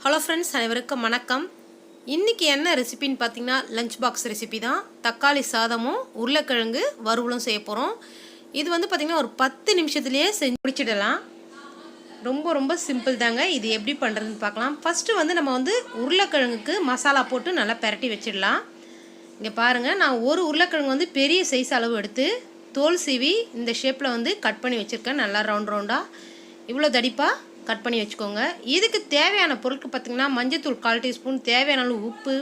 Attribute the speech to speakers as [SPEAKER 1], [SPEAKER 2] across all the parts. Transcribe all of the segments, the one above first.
[SPEAKER 1] Hello friends, அனைவருக்கும் வணக்கம். இன்றைக்கி என்ன ரெசிபின்னு பார்த்தீங்கன்னா லஞ்ச் பாக்ஸ் ரெசிபி தான். தக்காளி சாதமும் உருளைக்கிழங்கு வறுவலும் செய்ய போகிறோம். இது வந்து பார்த்திங்கன்னா ஒரு 10 நிமிஷத்துலேயே செஞ்சு முடிச்சிடலாம். ரொம்ப சிம்பிள் தாங்க. இது எப்படி பண்ணுறதுன்னு பார்க்கலாம். ஃபஸ்ட்டு வந்து நம்ம வந்து உருளைக்கிழங்குக்கு மசாலா போட்டு நல்லா பெரட்டி வச்சிடலாம். இங்கே பாருங்கள், நான் ஒரு உருளைக்கிழங்கு வந்து பெரிய சைஸ் அளவு எடுத்து தோல் சீவி இந்த ஷேப்பில் வந்து கட் பண்ணி வச்சுருக்கேன். நல்லா ரவுண்டாக இவ்வளோ தடிப்பாக கட் பண்ணி வச்சுக்கோங்க. இதுக்கு தேவையான பொருட்கள் பார்த்திங்கன்னா மஞ்சத்தூள் 1/4 டீஸ்பூன், தேவையான அளவு உப்பு,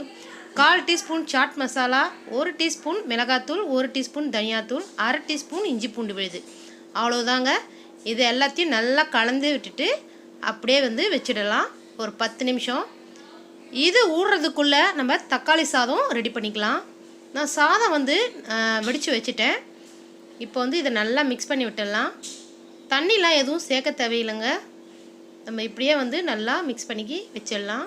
[SPEAKER 1] 1/4 டீஸ்பூன் சாட் மசாலா, 1 டீஸ்பூன் மிளகாத்தூள், 1 டீஸ்பூன் தனியாத்தூள், 1/2 டீஸ்பூன் இஞ்சி பூண்டு விழுது. அவ்வளோதாங்க. இது எல்லாத்தையும் நல்லா கலந்து விட்டுட்டு அப்படியே வந்து வச்சிடலாம் ஒரு 10 நிமிஷம். இது ஊறுறதுக்குள்ளே நம்ம தக்காளி சாதம் ரெடி பண்ணிக்கலாம். நான் சாதம் வந்து வெடித்து வச்சுட்டேன். இப்போ வந்து இதை நல்லா மிக்ஸ் பண்ணி விட்டுடலாம். தண்ணிலாம் எதுவும் சேர்க்க தேவையில்லைங்க. நம்ம இப்படியே வந்து நல்லா மிக்ஸ் பண்ணி வச்சிடலாம்.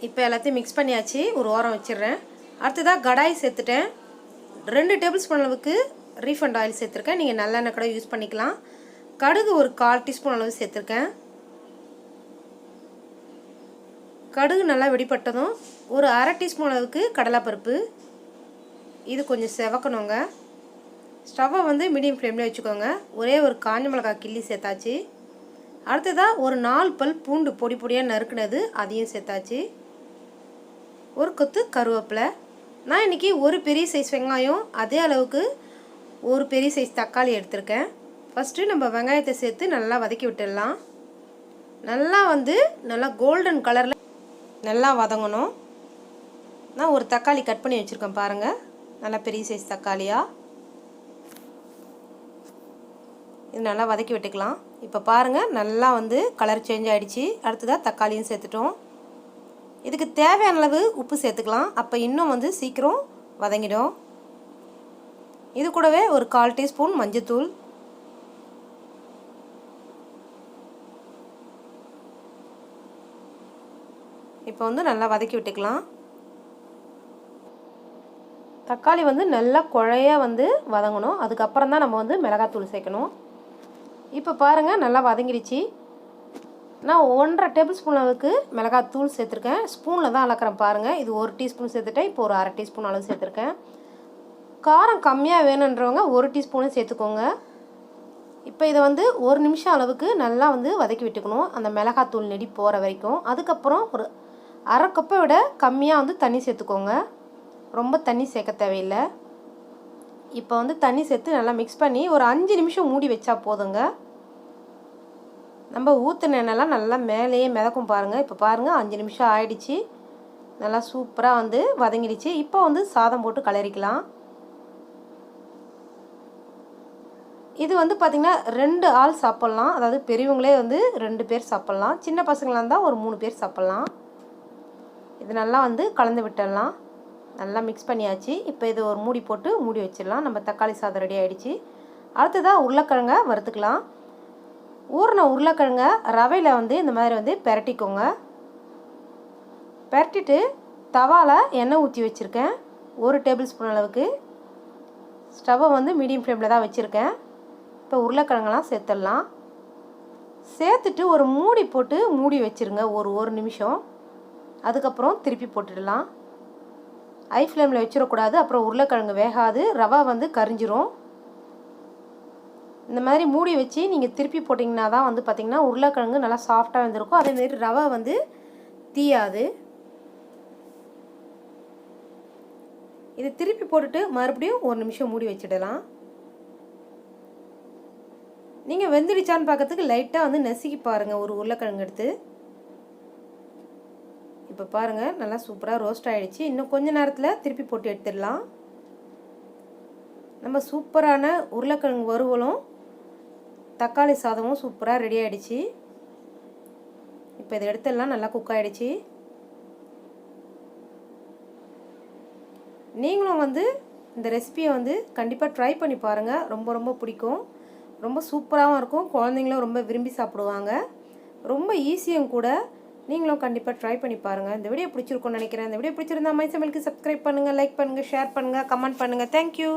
[SPEAKER 1] இப்போ எல்லாத்தையும் மிக்ஸ் பண்ணியாச்சு, ஒரு ஓரம் வச்சிடுறேன். அடுத்ததாக கடாய் சேர்த்துட்டேன். 2 டேபிள் ஸ்பூன் அளவுக்கு ரீஃபண்ட் ஆயில் சேர்த்துருக்கேன். நீங்கள் நல்லெண்ணெய் கூட யூஸ் பண்ணிக்கலாம். கடுகு ஒரு 1/4 டீஸ்பூன் அளவு சேர்த்துருக்கேன். கடுகு நல்லா வெடிப்பட்டதும் ஒரு 1/2 டீஸ்பூன் அளவுக்கு கடலைப்பருப்பு. இது கொஞ்சம் செவக்கணுங்க. ஸ்டவ்வை வந்து மீடியம் ஃப்ளேமில் வச்சுக்கோங்க. ஒரே ஒரு காஞ்ச மிளகாய் கிள்ளி சேர்த்தாச்சு. அடுத்ததாக ஒரு 4 பல் பூண்டு பொடி பொடியாக நறுக்குனது அதையும் சேர்த்தாச்சு. ஒரு கொத்து கருவேப்பிலை. நான் இன்றைக்கி ஒரு பெரிய சைஸ் வெங்காயம், அதே அளவுக்கு ஒரு பெரிய சைஸ் தக்காளி எடுத்திருக்கேன். ஃபஸ்ட்டு நம்ம வெங்காயத்தை சேர்த்து நல்லா வதக்கி விட்டுடலாம். நல்லா கோல்டன் கலரில் நல்லா வதங்கணும். நான் ஒரு தக்காளி கட் பண்ணி வச்சுருக்கேன் பாருங்கள், நல்லா பெரிய சைஸ் தக்காளியாக. இது நல்லா வதக்கி விட்டுக்கலாம். இப்போ பாருங்கள், நல்லா வந்து கலர் சேஞ்ச் ஆகிடுச்சு. அடுத்ததாக தக்காளியும் சேர்த்துட்டோம். இதுக்கு தேவையான அளவு உப்பு சேர்த்துக்கலாம். அப்போ இன்னும் வந்து சீக்கிரம் வதங்கிடும். இது கூடவே ஒரு 1/4 டீஸ்பூன் மஞ்சத்தூள், இப்போ வந்து நல்லா வதக்கி விட்டுக்கலாம். தக்காளி வந்து நல்லா குழையாக வந்து வதங்கணும். அதுக்கப்புறம் தான் நம்ம வந்து மிளகாத்தூள் சேர்க்கணும். இப்போ பாருங்கள், நல்லா வதங்கிடுச்சு. நான் 1/2 டேபிள் ஸ்பூன் அளவுக்கு மிளகாத்தூள் சேர்த்துருக்கேன். ஸ்பூனில் தான் அளக்கிறேன் பாருங்கள். இது 1 டீஸ்பூன் சேர்த்துட்டேன். இப்போ ஒரு 1/2 டீஸ்பூன் அளவு சேர்த்துருக்கேன். காரம் கம்மியாக வேணுன்றவங்க 1 டீஸ்பூனும் சேர்த்துக்கோங்க. இப்போ இதை வந்து 1 நிமிஷம் அளவுக்கு நல்லா வந்து வதக்கி விட்டுக்கணும், அந்த மிளகாத்தூள் நெடி போகிற வரைக்கும். அதுக்கப்புறம் ஒரு 1/2 கப்பை விட கம்மியாக வந்து தண்ணி சேர்த்துக்கோங்க. ரொம்ப தண்ணி சேர்க்க தேவையில்லை. இப்போ வந்து தண்ணி சேர்த்து நல்லா மிக்ஸ் பண்ணி ஒரு 5 நிமிஷம் மூடி வச்சா போதுங்க. நம்ம ஊற்றின எண்ணெய்லாம் நல்லா மேலேயே மிதக்கும் பாருங்கள். இப்போ பாருங்கள், 5 நிமிஷம் ஆயிடுச்சு. நல்லா சூப்பராக வந்து வதங்கிடுச்சு. இப்போ வந்து சாதம் போட்டு கிளறிக்கலாம். இது வந்து பார்த்திங்கன்னா 2 ஆள் சாப்பிட்லாம். அதாவது பெரியவங்களே வந்து 2 பேர் சாப்பிட்லாம். சின்ன பசங்களாக இருந்தால் ஒரு 3 பேர் சாப்பிட்லாம். இது நல்லா வந்து கலந்து விட்டுடலாம். நல்லா மிக்ஸ் பண்ணியாச்சு. இப்போ இது ஒரு மூடி போட்டு மூடி வச்சிடலாம். நம்ம தக்காளி சாதம் ரெடி ஆகிடுச்சு. அடுத்ததாக உருளைக்கிழங்க வறுத்துக்கலாம். ஊறின உருளைக்கிழங்க ரவையில் வந்து இந்த மாதிரி வந்து பெரட்டிக்கோங்க. பெரட்டிட்டு தவாவில் எண்ணெய் ஊற்றி வச்சுருக்கேன் 1 டேபிள் ஸ்பூன் அளவுக்கு. ஸ்டவ்வை வந்து மீடியம் ஃப்ளேமில் தான் வச்சுருக்கேன். இப்போ உருளைக்கிழங்கெல்லாம் சேர்த்துடலாம். சேர்த்துட்டு ஒரு மூடி போட்டு மூடி வச்சுருங்க ஒரு நிமிஷம். அதுக்கப்புறம் திருப்பி போட்டுடலாம். ஹை ஃப்ளேமில் வச்சிடக்கூடாது, அப்புறம் உருளைக்கிழங்கு வேகாது, ரவை வந்து கரிஞ்சிரும். இந்த மாதிரி மூடி வச்சு நீங்கள் திருப்பி போட்டிங்கன்னா தான் வந்து பார்த்திங்கன்னா உருளைக்கிழங்கு நல்லா சாஃப்டாக வந்துருக்கும். அதேமாரி ரவை வந்து தீயாது. இதை திருப்பி போட்டுட்டு மறுபடியும் 1 நிமிஷம் மூடி வச்சிடலாம். நீங்கள் வெந்துடுச்சான்னு பார்க்கறதுக்கு லைட்டாக வந்து நசுக்கி பாருங்கள் ஒரு உருளைக்கிழங்கு எடுத்து. இப்போ பாருங்கள், நல்லா சூப்பராக ரோஸ்ட் ஆகிடுச்சு. இன்னும் கொஞ்ச நேரத்தில் திருப்பி போட்டு எடுத்துடலாம். நம்ம சூப்பரான உருளைக்கிழங்கு வறுவலும் தக்காளி சாதமும் சூப்பராக ரெடி ஆகிடுச்சு. இப்போ இதை எடுத்துடலாம். நல்லா குக் ஆகிடுச்சு. நீங்களும் வந்து இந்த ரெசிபியை வந்து கண்டிப்பாக ட்ரை பண்ணி பாருங்கள். ரொம்ப பிடிக்கும். ரொம்ப சூப்பராகவும் இருக்கும். குழந்தைங்களும் ரொம்ப விரும்பி சாப்பிடுவாங்க. ரொம்ப ஈஸியும் கூட. நீங்களும் கண்டிப்பாக ட்ரை பண்ணி பாருங்கள். இந்த வீடியோ பிடிச்சிருக்கும்னு நினைக்கிறேன். இந்த வீடியோ பிடிச்சிருந்தா மை சமையலுக்கு சப்ஸ்கிரைப் பண்ணுங்கள், லைக் பண்ணுங்கள், ஷேர் பண்ணுங்கள், கமெண்ட் பண்ணுங்கள். தேங்க்யூ.